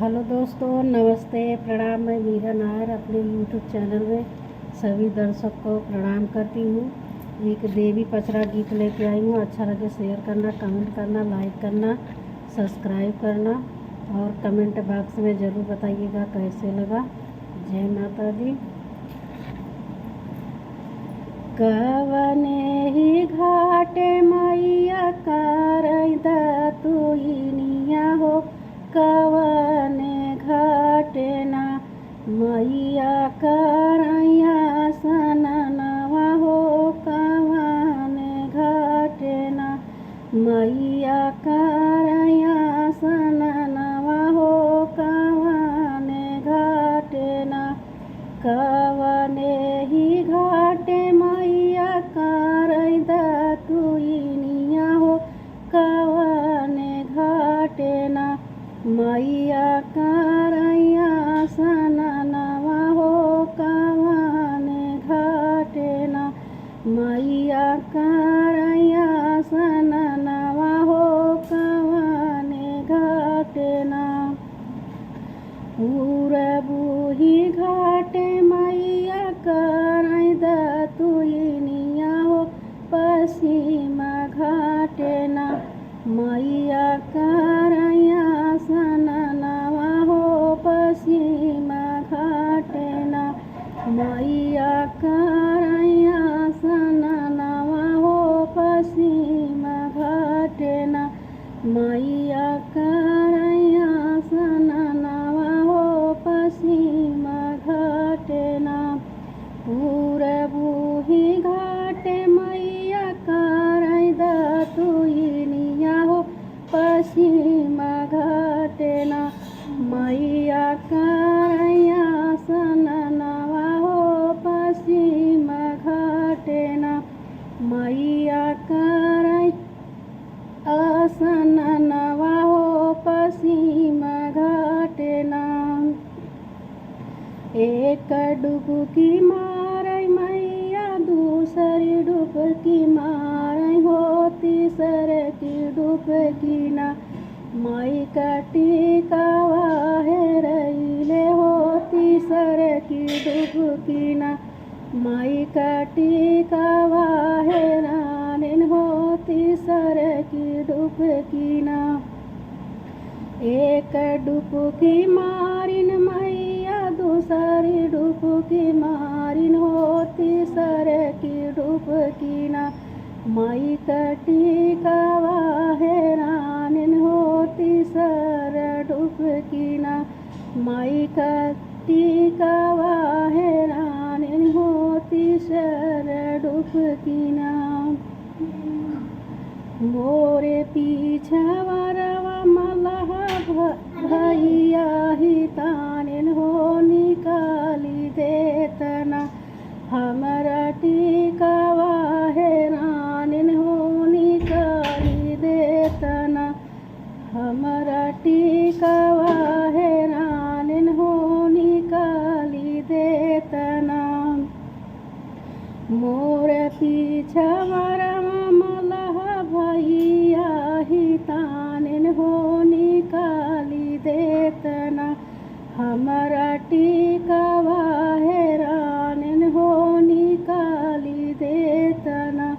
Hello दोस्तों, नमस्ते, प्रणाम। मैं मीरा नायर अपने यूट्यूब चैनल में सभी दर्शक को प्रणाम करती हूँ। एक देवी पचरा गीत लेके आई हूँ। अच्छा लगे शेयर करना, कमेंट करना, लाइक करना, सब्सक्राइब करना और कमेंट बॉक्स में ज़रूर बताइएगा कैसे लगा। जय माता दी। कवने ही घाटे मैया करई दतुइनिया हो, कवने घाटे ना मैया करैया सननवा हो, कवने घाटे ना मैया करैया सननवा हो, कवने घाटे ना कवने ही घाटे मैया करई दतुइनिया हो, कवने घाटे ना मैया करैया सननवा हो, कवने घाटे ना मैया करैया सननवा हो, कवने घाटे ना पूरबुही घाटे मैया करई दतुइनिया हो, पश्चिम घाटे ना मैया करैया सननवा हो, पश्चिम घाटे ना मैया करैया सननवा हो, पश्चिम घाटे ना मैया करैया सननवा हो, पश्चिम घाटे ना पूरबुही घाटे मैया करई दतुइनिया हो, पश्चिम घाटे ना मैया करैया सननवा हो, पश्चिम घाटे ना मैया करैया सननवा हो, पश्चिम घाटे ना एक डुबकी मारै मैया दूसरी डुबकी मारै हो, तीसर की डुबकी ना माई का टिकावा हेरैले हो, तीसर की डुबकी ना माई का टिकावा हेरानिन हो, तीसर की डुबकी ना एक डुबकी मारिन मैया दूसरी डुबकी मारिन हो, तीसर की डुबकी ना माई का टिकावा हेरानिन हो, तीसर डुबकी ना माई का टिकावा हेरानिन हो, तीसर डुबकी ना मोरे पीछवरवा मलहा भैया ही तानिन हो, निकाली देतना हमरा टिकावा हेरानिन हो, निकाली देतना हमरा टिकावा हेरानिन हो, निकाली देतना मोर पीछवरवा मलहा भैया ही तानिन हो, निकाली देतना हमरा टिकावा हेरानिन हो, निकाली देतना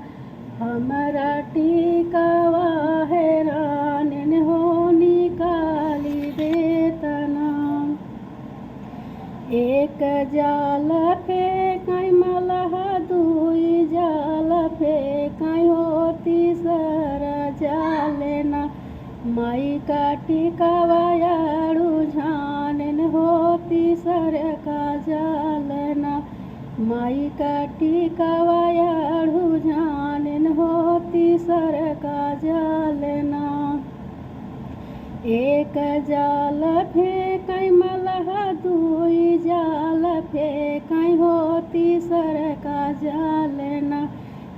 हमरा टिकावा हेरानिन हो, निकाली देतना एक जाल फेंकै मलहा दुई जाल फेंकै हो, तीसर जाले ना माई का टिकावा याड़ू झानिन हो, तीसर का जाल ना माई का टिकावा याड़ू झानिन हो, तीसर का जाल ना एक जाल फेंकै मलहा दुई जाल फेंकै हो, तीसर का जाल ना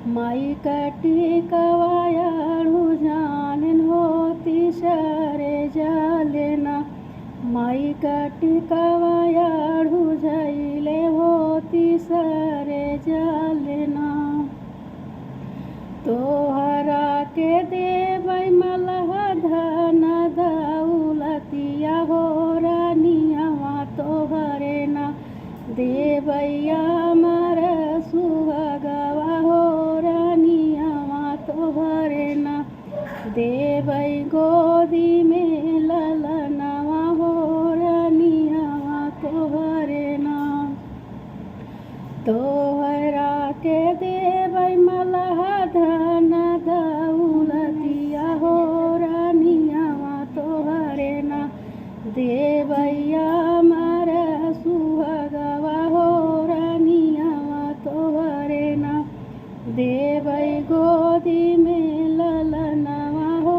माई का टिकावा याड़ू झानिन हो, तीसर जाल ना माई का टिकावा याड़ू झैले हो, तीसर जाल ना तोहरा के देबै मलहा धन दौलतिया हो रा देवैया मार सुहागवा हो रानियावा तोहरे ना देवै गोदी में ललनवा हो रानियावा तोहरे ना तोहरा के देवै मलहा धन दौलतिया हो रानियावा तोहरे ना देवैया मार सुहागवा हो रानियावा तोहरे ना देवै गोदी में ललनवा हो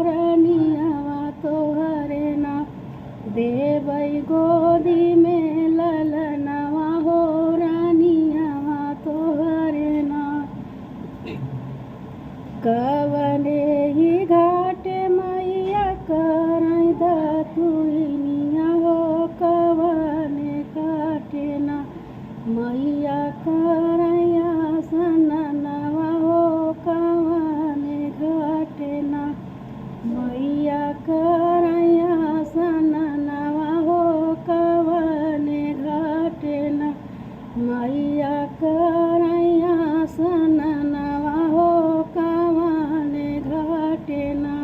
रानियावा तोहरे ना देवै गोदी में ललनवा हो रानियावा तोहरे ना कवने ही घाटे मैया करई दतुइनिया हो कवने काटे ना मैया करैया सननवा हो कवने घाटे ना मैया करैया सननवा हो कवने घाटे ना मैया करैया सननवा हो कवने घाटे ना